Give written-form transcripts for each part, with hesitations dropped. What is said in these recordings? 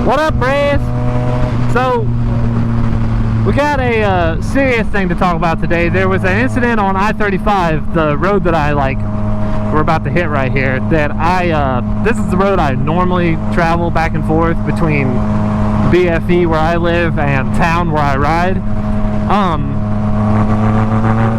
What up, brahs? So, we got a serious thing to talk about today. There was an incident on I-35, the road that we're about to hit right here, that this is the road I normally travel back and forth between BFE where I live and town where I ride.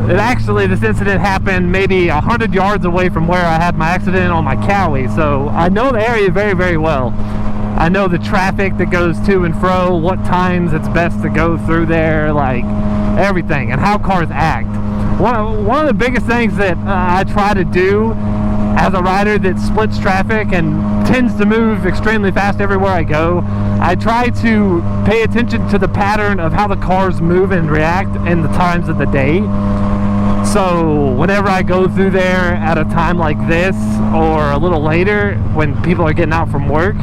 This incident happened maybe 100 yards away from where I had my accident on my Cowie, so I know the area very, very well. I know the traffic that goes to and fro, what times it's best to go through there, like everything, and how cars act. One of the biggest things that I try to do as a rider that splits traffic and tends to move extremely fast everywhere I go, I try to pay attention to the pattern of how the cars move and react in the times of the day. So whenever I go through there at a time like this or a little later when people are getting out from work,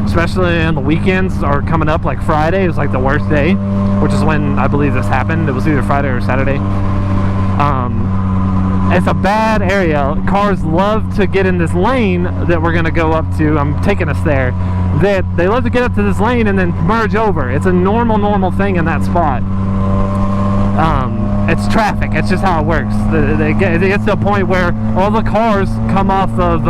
especially on the weekends or coming up, like Friday is like the worst day, which is when I believe this happened. It was either Friday or Saturday. It's a bad area. Cars love to get in this lane that we're going to go up to. I'm taking us there. That they love to get up to this lane and then merge over. It's a normal thing in that spot. It's traffic. It's just how it works. It gets to a point where all the cars come off of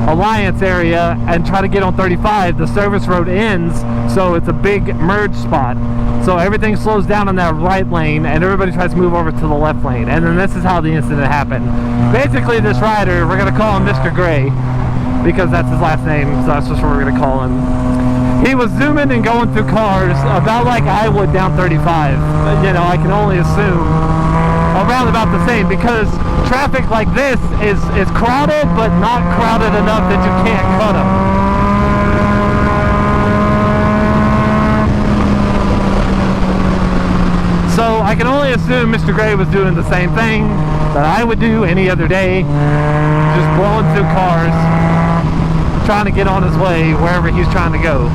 Alliance area and try to get on 35. The service road ends, so it's a big merge spot. So everything slows down in that right lane and everybody tries to move over to the left lane. And then this is how the incident happened. Basically, this rider, we're going to call him Mr. Gray because that's his last name, so that's just what we're going to call him. He was zooming and going through cars about like I would down 35. You know, I can only assume around about the same because traffic like this is crowded, but not crowded enough that you can't cut them. So I can only assume Mr. Gray was doing the same thing that I would do any other day, just blowing through cars, trying to get on his way wherever he's trying to go.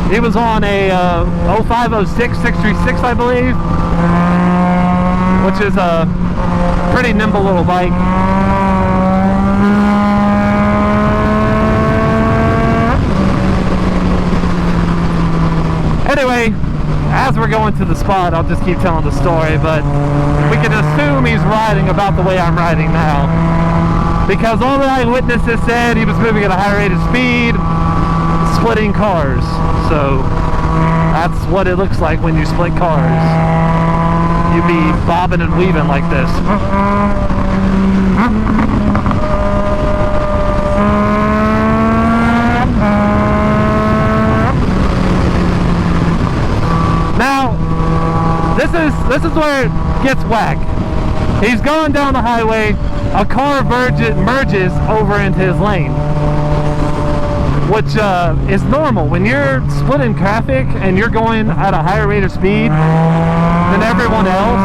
He was on a 0506 636, I believe, which is a pretty nimble little bike. Anyway, as we're going to the spot, I'll just keep telling the story, but we can assume he's riding about the way I'm riding now, because all the eyewitnesses said he was moving at a high rate of speed, splitting cars. So that's what it looks like when you split cars. You be bobbing and weaving like this. Now, this is where it gets whack. He's going down the highway, a car merges over into his lane, which is normal. When you're splitting traffic and you're going at a higher rate of speed than everyone else,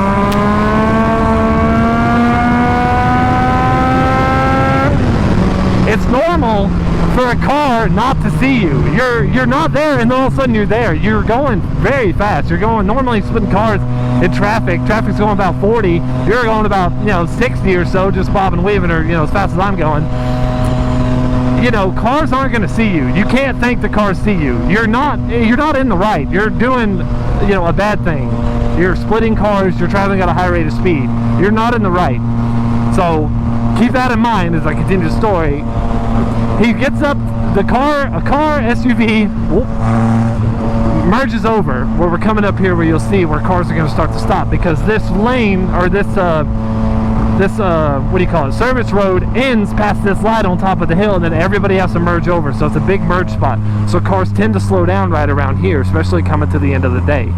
it's normal for a car not to see you. You're not there and all of a sudden you're there. You're going very fast. You're going, normally splitting cars in traffic's going about 40. You're going about 60 or so, just bobbing and weaving, or as fast as I'm going. Cars aren't going to see you. You can't think the cars see you. You're not in the right. You're doing a bad thing. You're splitting cars. You're traveling at a high rate of speed. You're not in the right. So keep that in mind as I continue the story. He gets up, a car SUV merges over where we're coming up here, where you'll see where cars are going to start to stop, because this lane, or this what do you call it, service road, ends past this light on top of the hill, and then everybody has to merge over. So it's a big merge spot. So cars tend to slow down right around here, especially coming to the end of the day.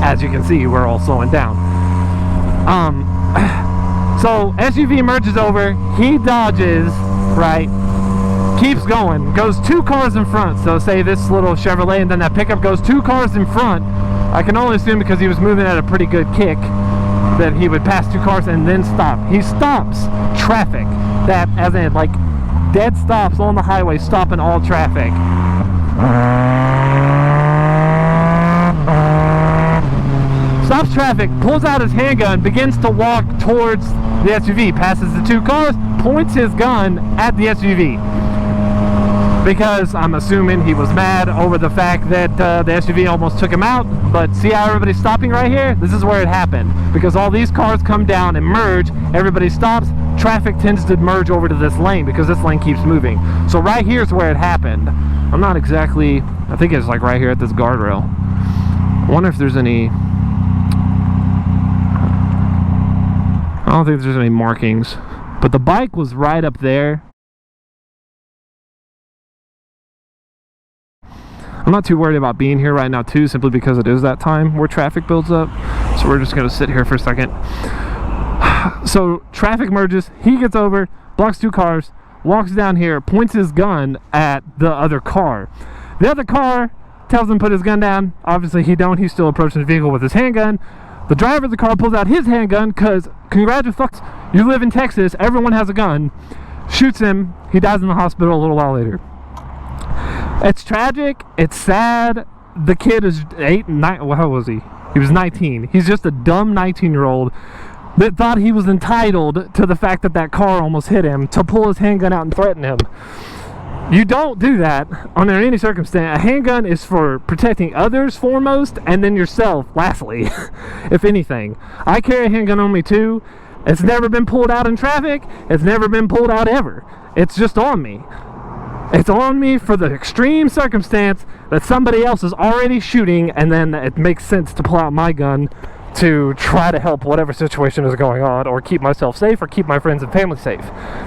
As you can see, we're all slowing down. So SUV merges over, he dodges, right, keeps going, goes 2 cars in front. So say this little Chevrolet, and then that pickup goes 2 cars in front. I can only assume because he was moving at a pretty good kick that he would pass 2 cars and then stop. He stops traffic, that as in like dead stops on the highway, stopping all traffic. stops traffic, pulls out his handgun, begins to walk towards the SUV, passes the 2 cars, points his gun at the SUV. Because I'm assuming he was mad over the fact that the SUV almost took him out. But see how everybody's stopping right here? This is where it happened. Because all these cars come down and merge, everybody stops, traffic tends to merge over to this lane because this lane keeps moving. So right here is where it happened. I'm not exactly, I think it's like right here at this guardrail. I wonder if there's any, I don't think there's any markings. But the bike was right up there. I'm not too worried about being here right now too, simply because it is that time where traffic builds up. So we're just gonna sit here for a second. So traffic merges, he gets over, blocks 2 cars, walks down here, points his gun at the other car. The other car tells him to put his gun down. Obviously he don't, he's still approaching the vehicle with his handgun. The driver of the car pulls out his handgun because, congratulations, you live in Texas, everyone has a gun. Shoots him, he dies in the hospital a little while later. It's tragic, it's sad. The kid is 9, well, how was he? He was 19. He's just a dumb 19-year-old that thought he was entitled to the fact that that car almost hit him, to pull his handgun out and threaten him. You don't do that under any circumstance. A handgun is for protecting others foremost, and then yourself lastly, if anything. I carry a handgun on me too. It's never been pulled out in traffic. It's never been pulled out ever. It's just on me. It's on me for the extreme circumstance that somebody else is already shooting, and then it makes sense to pull out my gun to try to help whatever situation is going on, or keep myself safe, or keep my friends and family safe.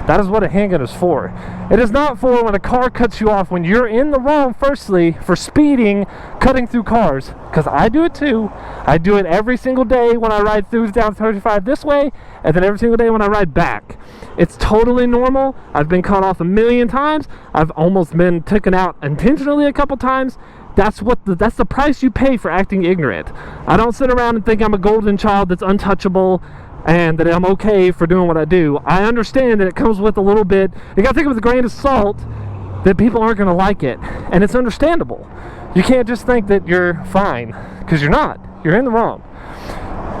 That is what a handgun is for. It is not for when a car cuts you off when you're in the wrong, firstly, for speeding, cutting through cars, because I do it too. I do it every single day when I ride through down 35 this way, and then every single day when I ride back. It's totally normal. I've been cut off a million times. I've almost been taken out intentionally a couple times. That's the price you pay for acting ignorant. I don't sit around and think I'm a golden child that's untouchable and that I'm okay for doing what I do. I understand that it comes with a little bit, you gotta take it with a grain of salt, that people aren't gonna like it. And it's understandable. You can't just think that you're fine, because you're not. You're in the wrong.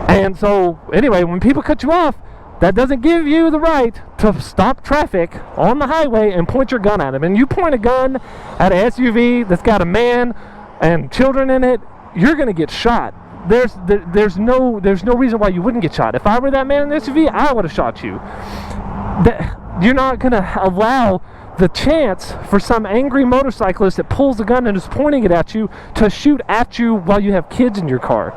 And so, anyway, when people cut you off, that doesn't give you the right to stop traffic on the highway and point your gun at them. And you point a gun at an SUV that's got a man and children in it, you're going to get shot. There's no reason why you wouldn't get shot. If I were that man in the SUV, I would have shot you. You're not going to allow the chance for some angry motorcyclist that pulls a gun and is pointing it at you to shoot at you while you have kids in your car.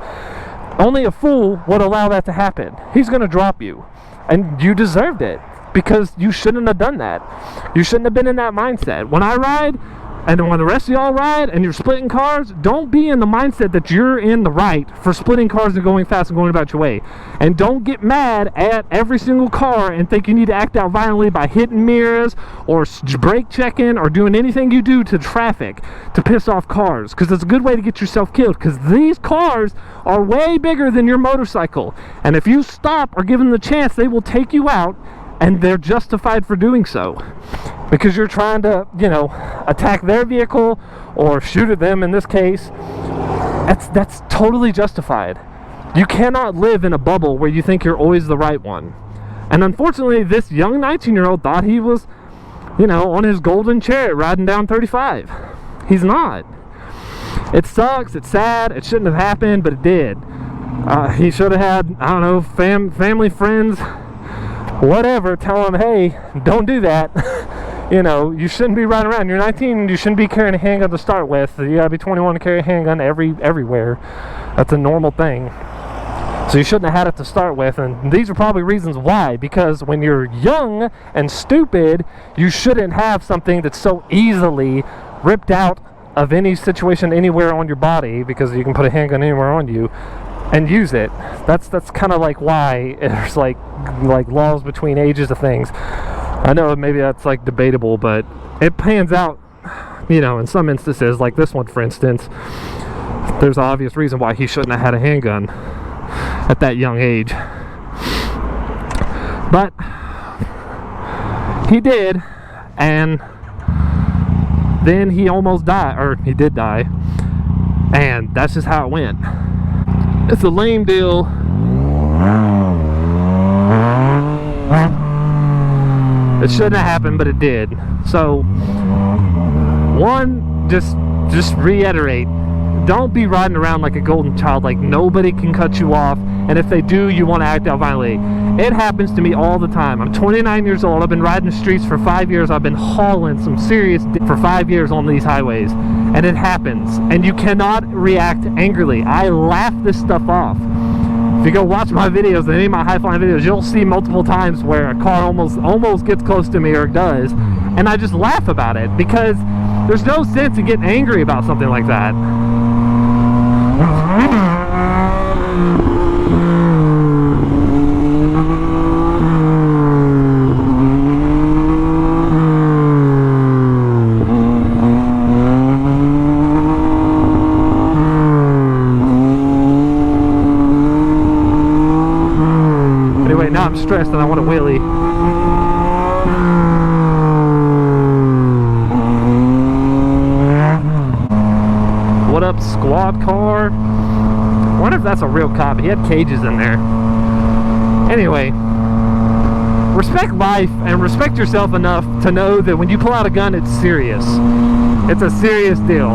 Only a fool would allow that to happen. He's going to drop you. And you deserved it, because you shouldn't have done that. You shouldn't have been in that mindset. When I ride, and when the rest of y'all ride, and you're splitting cars, don't be in the mindset that you're in the right for splitting cars and going fast and going about your way. And don't get mad at every single car and think you need to act out violently by hitting mirrors or brake checking or doing anything you do to traffic to piss off cars, because it's a good way to get yourself killed, because these cars are way bigger than your motorcycle. And if you stop or give them the chance, they will take you out, and they're justified for doing so. Because you're trying to, attack their vehicle or shoot at them in this case. That's totally justified. You cannot live in a bubble where you think you're always the right one. And unfortunately, this young 19-year-old thought he was, on his golden chariot riding down 35. He's not. It sucks, it's sad, it shouldn't have happened, but it did. He should have had, I don't know, family, friends, whatever, tell him, hey, don't do that. You shouldn't be riding around. You're 19, you shouldn't be carrying a handgun to start with. You gotta be 21 to carry a handgun everywhere. That's a normal thing. So you shouldn't have had it to start with, and these are probably reasons why. Because when you're young and stupid, you shouldn't have something that's so easily ripped out of any situation anywhere on your body, because you can put a handgun anywhere on you and use it. That's kind of like why there's like laws between ages of things. I know maybe that's like debatable, but it pans out, in some instances, like this one for instance. There's an obvious reason why he shouldn't have had a handgun at that young age. But he did, and then he almost died, or he did die, and that's just how it went. It's a lame deal. It shouldn't have happened, but it did. So, one, just reiterate. Don't be riding around like a golden child, like nobody can cut you off, and if they do, you want to act out violently. It happens to me all the time. I'm 29 years old. I've been riding the streets for 5 years. I've been hauling some serious for 5 years on these highways, and it happens. And you cannot react angrily. I laugh this stuff off. If you go watch my videos, any of my high-flying videos, you'll see multiple times where a car almost gets close to me, or does, and I just laugh about it, because there's no sense in getting angry about something like that. Anyway, now I'm stressed and I want to wheelie. What up, squad car? I wonder if that's a real cop. He had cages in there. Anyway, respect life and respect yourself enough to know that when you pull out a gun, it's serious. It's a serious deal.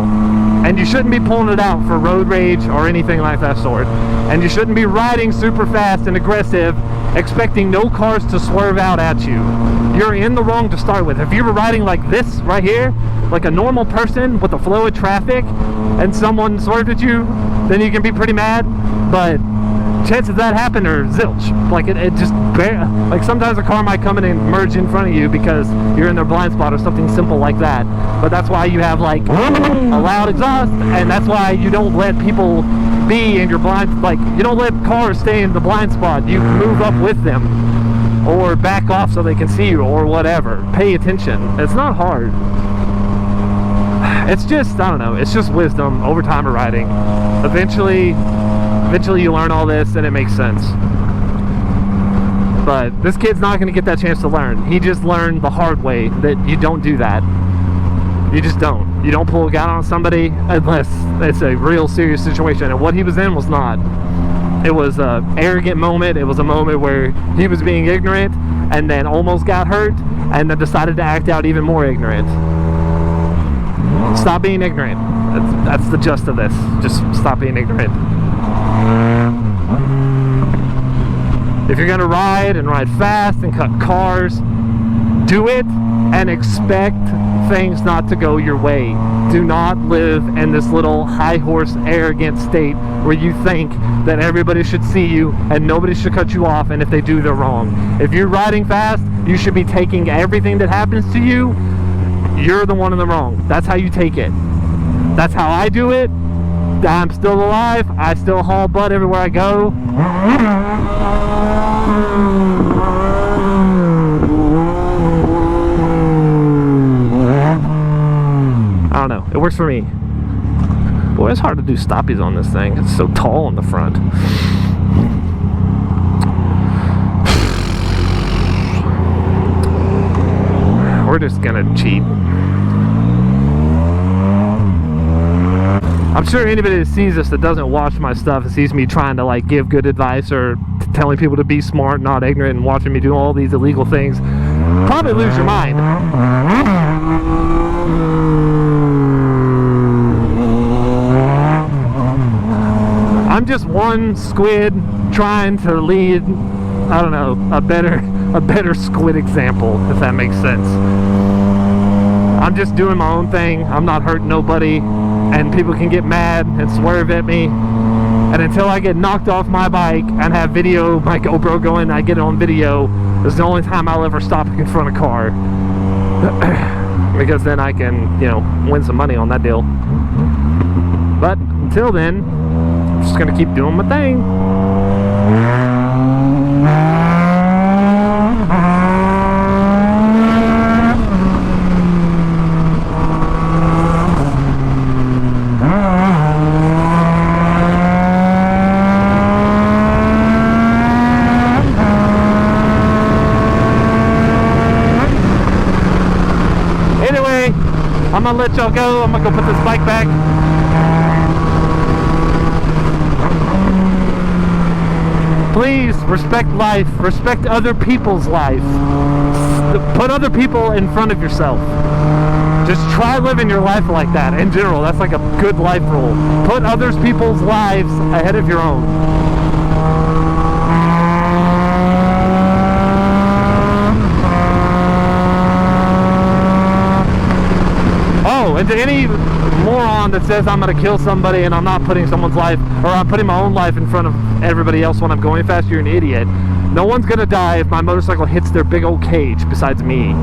And you shouldn't be pulling it out for road rage or anything like that sort. And you shouldn't be riding super fast and aggressive, expecting no cars to swerve out at you. You're in the wrong to start with. If you were riding like this right here, like a normal person with a flow of traffic, and someone swerved at you, then you can be pretty mad. But chances that happen are zilch. Like it just like sometimes a car might come in and merge in front of you because you're in their blind spot or something simple like that. But that's why you have like a loud exhaust, and that's why you don't let people be in your blind, like you don't let cars stay in the blind spot. You move up with them or back off so they can see you or whatever. Pay attention. It's not hard. It's just, I don't know, it's just wisdom over time of riding. Eventually you learn all this and it makes sense. But this kid's not going to get that chance to learn. He just learned the hard way that you don't do that. You just don't. You don't pull a gun on somebody unless it's a real serious situation. And what he was in was not. It was an arrogant moment. It was a moment where he was being ignorant and then almost got hurt and then decided to act out even more ignorant. Stop being ignorant. That's the gist of this. Just stop being ignorant. If you're gonna ride and ride fast and cut cars, do it and expect things not to go your way. Do not live in this little high horse arrogant state where you think that everybody should see you and nobody should cut you off, and if they do, they're wrong. If you're riding fast, you should be taking everything that happens to you. You're the one in the wrong. That's how you take it. That's how I do it. I'm still alive. I still haul butt everywhere I go. I don't know. It works for me. Boy, it's hard to do stoppies on this thing. It's so tall in the front. We're just gonna cheat. I'm sure anybody that sees this that doesn't watch my stuff and sees me trying to like give good advice or telling people to be smart, not ignorant, and watching me do all these illegal things, probably lose your mind. I'm just one squid trying to lead, I don't know, a better squid example, if that makes sense. I'm just doing my own thing. I'm not hurting nobody, and people can get mad and swerve at me. And until I get knocked off my bike and have video, my GoPro going, I get it on video, this is the only time I'll ever stop and confront a car. Because then I can, you know, win some money on that deal. But until then, I'm just gonna keep doing my thing. I'm gonna let y'all go. I'm gonna go put this bike back. Please respect life, respect other people's life. Put other people in front of yourself. Just try living your life like that. In general, that's like a good life rule. Put other people's lives ahead of your own. Oh, and to any moron that says I'm going to kill somebody and I'm not putting someone's life, or I'm putting my own life in front of everybody else when I'm going fast, you're an idiot. No one's going to die if my motorcycle hits their big old cage besides me.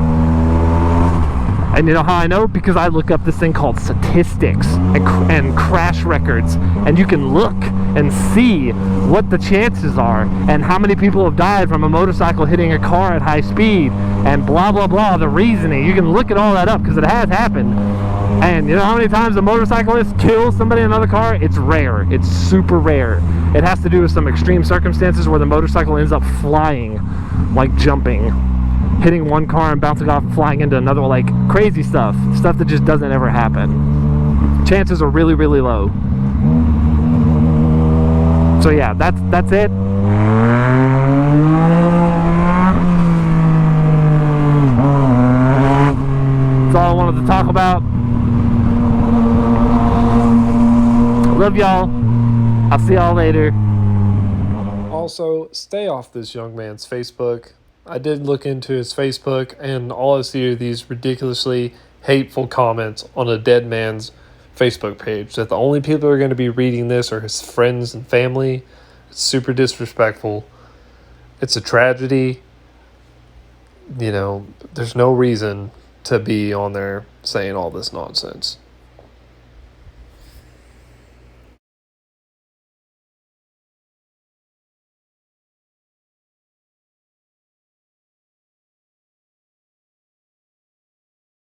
And you know how I know? Because I look up this thing called statistics and crash records, and you can look and see what the chances are and how many people have died from a motorcycle hitting a car at high speed and blah blah blah, the reasoning. You can look at all that up because it has happened. And you know how many times a motorcyclist kills somebody in another car? It's rare. It's super rare. It has to do with some extreme circumstances where the motorcycle ends up flying, like jumping, hitting one car and bouncing off, flying into another, like crazy stuff that just doesn't ever happen. Chances are really, really low. So yeah, that's it. That's all I wanted to talk about. Love y'all. I'll see y'all later. Also, stay off this young man's Facebook. I did look into his Facebook, and all I see are these ridiculously hateful comments on a dead man's Facebook page. That the only people who are going to be reading this are his friends and family. It's super disrespectful. It's a tragedy. You know, there's no reason to be on there saying all this nonsense.